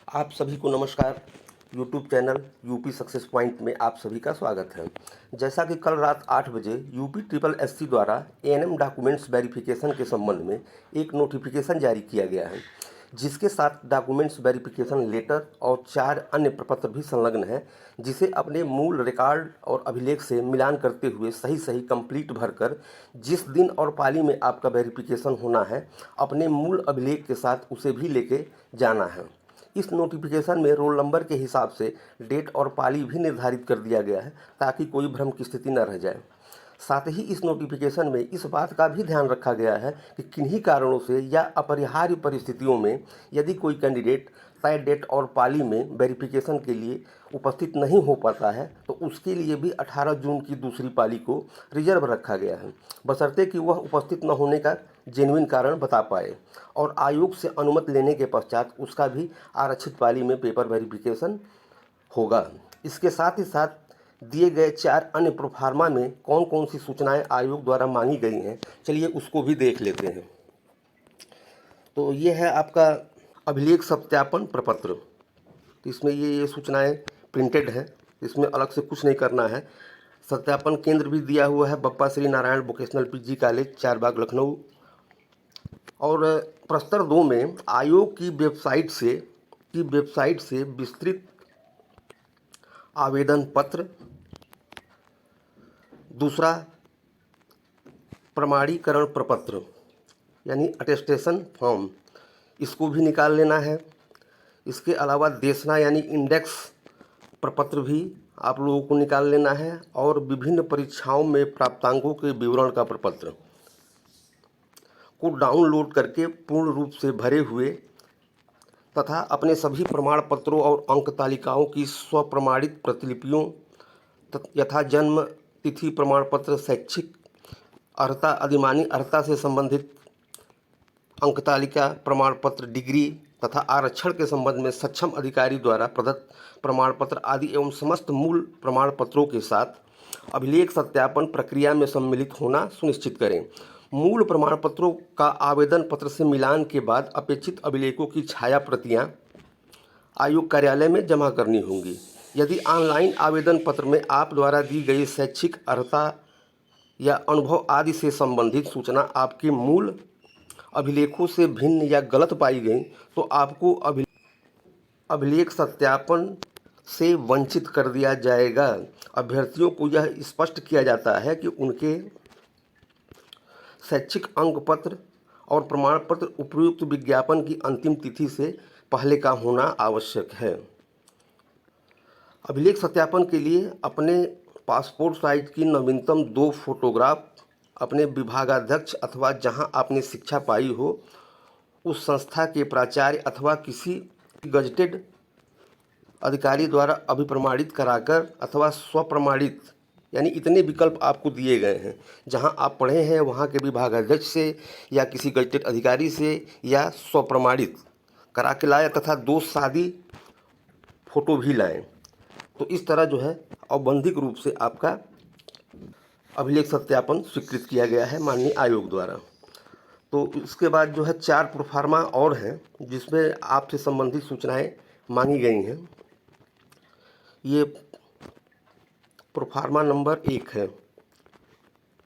आप सभी को नमस्कार। YouTube channel UP success point में आप सभी का स्वागत है। जैसा कि कल रात 8 बजे यूपी ट्रिपल एससी द्वारा एएनएम डॉक्यूमेंट्स वेरिफिकेशन के संबंध में एक नोटिफिकेशन जारी किया गया है, जिसके साथ डॉक्यूमेंट्स वेरिफिकेशन लेटर और 4 अन्य प्रपत्र भी संलग्न है, जिसे अपने मूल रिकॉर्ड और अभिलेख से मिलान करते हुए सही सही कंप्लीट भरकर जिस दिन और पाली में आपका वेरिफिकेशन होना है, अपने मूल अभिलेख के साथ उसे भी लेके जाना है। इस नोटिफिकेशन में रोल नंबर के हिसाब से डेट और पाली भी निर्धारित कर दिया गया है, ताकि कोई भ्रम की स्थिति न रह जाए। साथ ही इस नोटिफिकेशन में इस बात का भी ध्यान रखा गया है कि किन्हीं कारणों से या अपरिहार्य परिस्थितियों में यदि कोई कैंडिडेट तय डेट और पाली में वेरिफिकेशन के लिए उपस्थित नहीं हो पाता है, तो उसके लिए भी 18 जून की दूसरी पाली को रिजर्व रखा गया है, बशर्ते कि वह उपस्थित न होने का जेन्युइन कारण बता पाए और आयोग से अनुमति लेने के पश्चात उसका भी आरक्षित पाली में पेपर वेरिफिकेशन होगा। इसके साथ ही साथ दिए गए 4 अन्य प्रोफार्मा में कौन कौन सी सूचनाएं आयोग द्वारा मांगी गई हैं, चलिए उसको भी देख लेते हैं। तो ये है आपका अभिलेख सत्यापन प्रपत्र। तो इसमें ये सूचनाएं प्रिंटेड है, इसमें अलग से कुछ नहीं करना है। सत्यापन केंद्र भी दिया हुआ है Bappa Shri Narayan vocational PG college, Charbagh, Lucknow. और प्रस्तर 2 में आयोग की वेबसाइट से विस्तृत आवेदन पत्र, दूसरा प्रमाणीकरण प्रपत्र यानी अटेस्टेशन फॉर्म, इसको भी निकाल लेना है। इसके अलावा देशना यानी इंडेक्स प्रपत्र भी आप लोगों को निकाल लेना है और विभिन्न परीक्षाओं में प्राप्तांकों के विवरण का प्रपत्र को डाउनलोड करके पूर्ण रूप से भरे हुए तथा अपने सभी प्रमाण पत्रों और अंक तालिकाओं की स्वप्रमाणित प्रतिलिपियों यथा जन्म तिथि प्रमाण पत्र, शैक्षिक अर्हता, अधिमानी अर्हता से संबंधित अंक तालिका, प्रमाण पत्र, डिग्री तथा आरक्षण के संबंध में सक्षम अधिकारी द्वारा प्रदत्त प्रमाण पत्र आदि एवं समस्त मूल प्रमाण पत्रों के साथ अभिलेख सत्यापन प्रक्रिया में सम्मिलित होना सुनिश्चित करें। मूल प्रमाण पत्रों का आवेदन पत्र से मिलान के बाद अपेक्षित अभिलेखों की छाया प्रतियां आयोग कार्यालय में जमा करनी होंगी। यदि ऑनलाइन आवेदन पत्र में आप द्वारा दी गई शैक्षिक अर्हता या अनुभव आदि से संबंधित सूचना आपके मूल अभिलेखों से भिन्न या गलत पाई गई, तो आपको अभिलेख सत्यापन से वंचित कर दिया जाएगा। अभ्यर्थियों को यह स्पष्ट किया जाता है कि उनके शैक्षिक अंक पत्र और प्रमाण पत्र उपयुक्त विज्ञापन की अंतिम तिथि से पहले का होना आवश्यक है। अभिलेख सत्यापन के लिए अपने पासपोर्ट साइज की नवीनतम 2 फोटोग्राफ अपने विभागाध्यक्ष अथवा जहां आपने शिक्षा पाई हो उस संस्था के प्राचार्य अथवा किसी गजटेड अधिकारी द्वारा अभिप्रमाणित कराकर अथवा स्वप्रमाणित, यानी इतने विकल्प आपको दिए गए हैं। जहां आप पढ़े हैं वहां के विभागाध्यक्ष से या किसी गजटेड अधिकारी से या स्वप्रमाणित करा के लाएँ तथा 2 शादी फोटो भी लाएं। तो इस तरह जो है औपबंधिक रूप से आपका अभिलेख सत्यापन स्वीकृत किया गया है माननीय आयोग द्वारा। तो इसके बाद जो है 4 प्रोफार्मा और हैं जिसमें आपसे संबंधित सूचनाएं मांगी गई हैं। ये प्रोफार्मा नंबर 1 है,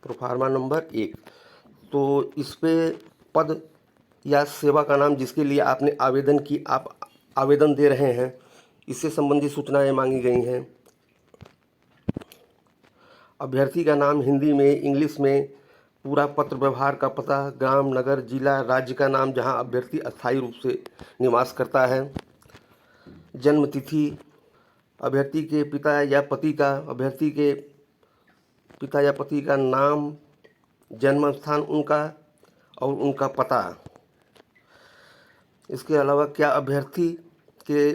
प्रोफार्मा नंबर 1। तो इस पे पद या सेवा का नाम जिसके लिए आपने आवेदन की, आप आवेदन दे रहे हैं, इससे संबंधित सूचनाएं मांगी गई हैं। अभ्यर्थी का नाम हिंदी में, इंग्लिश में, पूरा पत्र व्यवहार का पता, ग्राम, नगर, जिला, राज्य का नाम जहां अभ्यर्थी अस्थायी रूप से निवास करता है, जन्म तिथि, अभ्यर्थी के पिता या पति का, अभ्यर्थी के पिता या पति का नाम, जन्म स्थान उनका और उनका पता। इसके अलावा क्या अभ्यर्थी के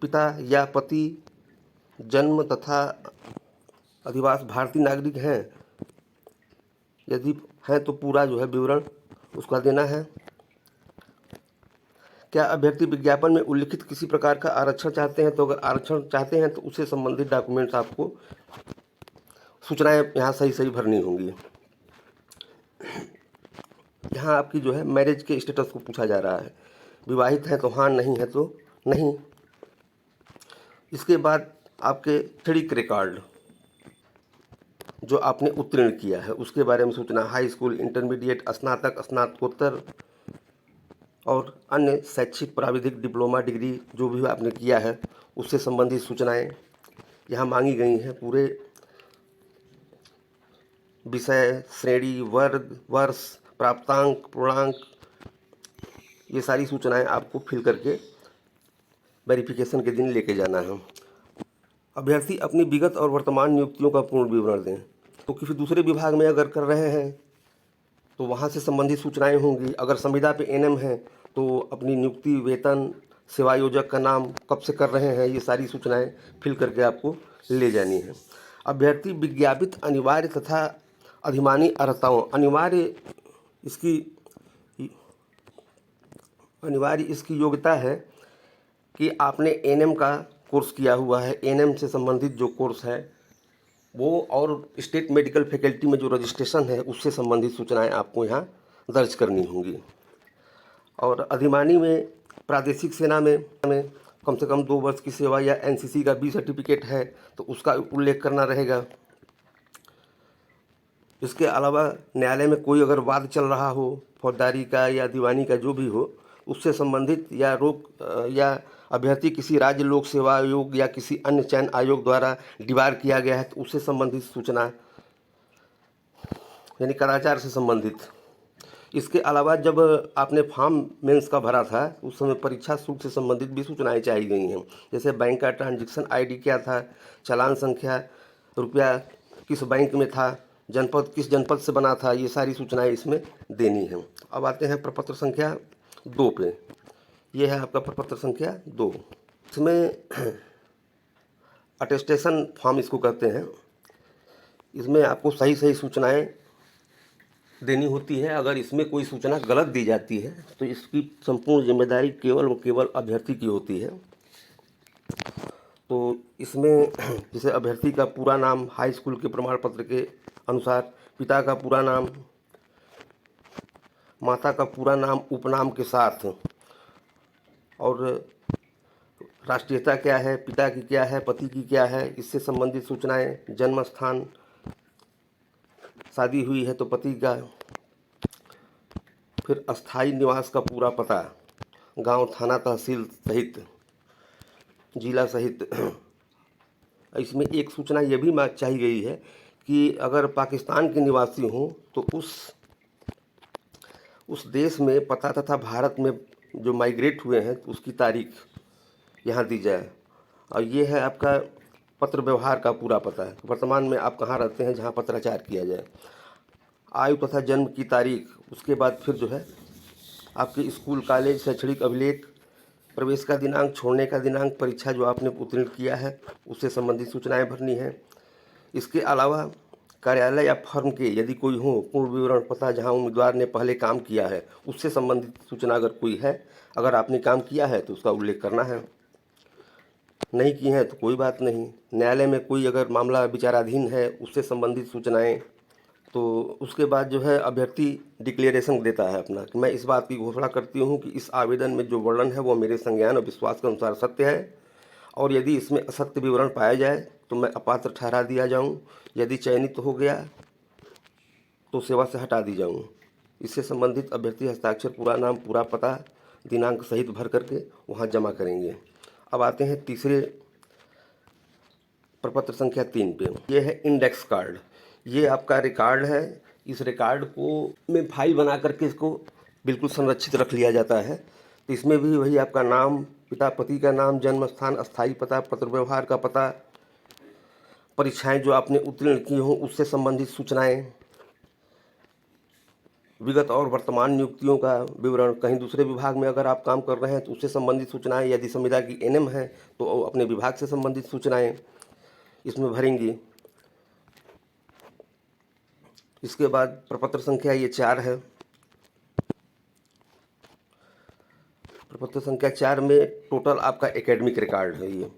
पिता या पति जन्म तथा अधिवास भारतीय नागरिक हैं, यदि हैं तो पूरा जो है विवरण उसका देना है। क्या अभ्यर्थी विज्ञापन में उल्लिखित किसी प्रकार का आरक्षण चाहते हैं, तो अगर आरक्षण चाहते हैं तो उससे संबंधित डॉक्यूमेंट्स आपको सूचनाएं यहाँ सही सही भरनी होंगी। यहाँ आपकी जो है मैरिज के स्टेटस को पूछा जा रहा है विवाहित हैं तो हाँ, नहीं है तो नहीं। इसके बाद आपके शैक्षणिक रिकॉर्ड जो आपने उत्तीर्ण किया है उसके बारे में सूचना, हाई स्कूल, इंटरमीडिएट, स्नातक, स्नातकोत्तर और अन्य शैक्षिक प्राविधिक डिप्लोमा डिग्री जो भी आपने किया है उससे संबंधित सूचनाएं यहाँ मांगी गई हैं। पूरे विषय, श्रेणी, वर्ग, वर्ष, प्राप्तांक, पूर्णांक, ये सारी सूचनाएं आपको फिल करके वेरिफिकेशन के दिन लेके जाना है। अभ्यर्थी अपनी विगत और वर्तमान नियुक्तियों का पूर्ण विवरण दें। तो किसी दूसरे विभाग में अगर कर रहे हैं तो वहाँ से संबंधित सूचनाएं होंगी। अगर संविदा पे एनएम है तो अपनी नियुक्ति, वेतन, सेवा योजक का नाम, कब से कर रहे हैं, ये सारी सूचनाएं फिल करके आपको ले जानी है। अभ्यर्थी विज्ञापित अनिवार्य तथा अधिमानी अर्हताओं, अनिवार्य इसकी योग्यता है कि आपने एनएम का कोर्स किया हुआ है। एनएम से संबंधित जो कोर्स है वो और स्टेट मेडिकल फैकल्टी में जो रजिस्ट्रेशन है उससे संबंधित सूचनाएं आपको यहाँ दर्ज करनी होंगी। और अधिमानी में प्रादेशिक सेना में कम से कम 2 वर्ष की सेवा या एनसीसी का बी सर्टिफिकेट है तो उसका उल्लेख करना रहेगा। इसके अलावा न्यायालय में कोई अगर वाद चल रहा हो, फौजदारी का या दीवानी का जो भी हो, उससे संबंधित या अभ्यर्थी किसी राज्य लोक सेवा आयोग या किसी अन्य चयन आयोग द्वारा डिबार किया गया है तो उससे संबंधित सूचना, यानी कदाचार से संबंधित। इसके अलावा जब आपने फॉर्म मेंस का भरा था उस समय परीक्षा शुल्क से संबंधित भी सूचनाएं चाहिए गई हैं, जैसे बैंक का ट्रांजैक्शन आईडी क्या था, चालान संख्या, रुपया किस बैंक में था, जनपद किस जनपद से बना था, ये सारी सूचनाएं इसमें देनी हैं। अब आते हैं प्रपत्र संख्या 2 पे। ये है आपका प्रपत्र संख्या 2। इसमें अटेस्टेशन फॉर्म इसको कहते हैं। इसमें आपको सही सूचनाएं देनी होती है। अगर इसमें कोई सूचना गलत दी जाती है तो इसकी संपूर्ण जिम्मेदारी केवल अभ्यर्थी की होती है। तो इसमें जैसे अभ्यर्थी का पूरा नाम हाई स्कूल के प्रमाण पत्र के अनुसार, पिता का पूरा नाम, माता का पूरा नाम उपनाम के साथ, और राष्ट्रीयता क्या है, पिता की क्या है, पति की क्या है, इससे संबंधित सूचनाएं, जन्म स्थान, शादी हुई है तो पति का, फिर अस्थाई निवास का पूरा पता, गांव, थाना, तहसील सहित, जिला सहित। इसमें एक सूचना ये भी चाहिए गई है कि अगर पाकिस्तान के निवासी हों तो उस देश में पता तथा भारत में जो माइग्रेट हुए हैं तो उसकी तारीख यहाँ दी जाए। और ये है आपका पत्र व्यवहार का पूरा पता है, वर्तमान में आप कहाँ रहते हैं जहाँ पत्राचार किया जाए, आयु तथा जन्म की तारीख। उसके बाद फिर जो है आपके स्कूल, कॉलेज, शैक्षणिक अभिलेख, प्रवेश का दिनांक, छोड़ने का दिनांक, परीक्षा जो आपने उत्तीर्ण किया है उससे संबंधित सूचनाएं भरनी है। इसके अलावा कार्यालय या फर्म के यदि कोई हो, पूर्ण विवरण पता जहां उम्मीदवार ने पहले काम किया है उससे संबंधित सूचना अगर कोई है, अगर आपने काम किया है तो उसका उल्लेख करना है, नहीं की है तो कोई बात नहीं। न्यायालय में कोई अगर मामला विचाराधीन है उससे संबंधित सूचनाएं। तो उसके बाद जो है अभ्यर्थी डिक्लेरेशन देता है अपना कि मैं इस बात की घोषणा करती हूँ कि इस आवेदन में जो वर्णन है वो मेरे संज्ञान और विश्वास के अनुसार सत्य है, और यदि इसमें असत्य विवरण पाया जाए तो मैं अपात्र ठहरा दिया जाऊँ, यदि चयनित हो गया तो सेवा से हटा दी जाऊँ। इससे संबंधित अभ्यर्थी हस्ताक्षर, पूरा नाम, पूरा पता, दिनांक सहित भर करके वहाँ जमा करेंगे। अब आते हैं तीसरे प्रपत्र संख्या 3 पे। ये है इंडेक्स कार्ड। ये आपका रिकॉर्ड है। इस रिकॉर्ड को में फाइल बना करके इसको बिल्कुल संरक्षित रख लिया जाता है। तो इसमें भी वही आपका नाम, पिता पति का नाम, जन्म स्थान, अस्थायी पता, पत्र व्यवहार का पता, परीक्षाएं जो आपने उत्तीर्ण की हों उससे संबंधित सूचनाएं, विगत और वर्तमान नियुक्तियों का विवरण, कहीं दूसरे विभाग में अगर आप काम कर रहे हैं तो उससे संबंधित सूचनाएं, यदि संविदा की एनएम है तो अपने विभाग से संबंधित सूचनाएं इसमें भरेंगी। इसके बाद प्रपत्र संख्या ये 4 है। प्रपत्र संख्या 4 में टोटल आपका एकेडमिक रिकॉर्ड है। ये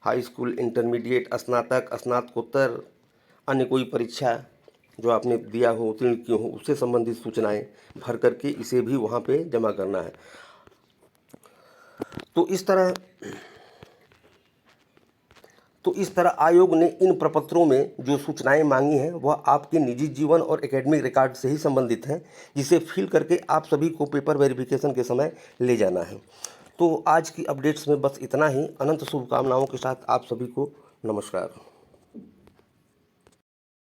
हाई स्कूल, इंटरमीडिएट, स्नातक, स्नातकोत्तर, अन्य कोई परीक्षा जो आपने दिया हो, उत्तीर्ण किए हो उससे संबंधित सूचनाएं भर करके इसे भी वहाँ पे जमा करना है। तो इस तरह आयोग ने इन प्रपत्रों में जो सूचनाएं मांगी हैं वह आपके निजी जीवन और एकेडमिक रिकॉर्ड से ही संबंधित हैं, जिसे फिल करके आप सभी को पेपर वेरिफिकेशन के समय ले जाना है। तो आज की अपडेट्स में बस इतना ही। अनंत शुभकामनाओं के साथ आप सभी को नमस्कार।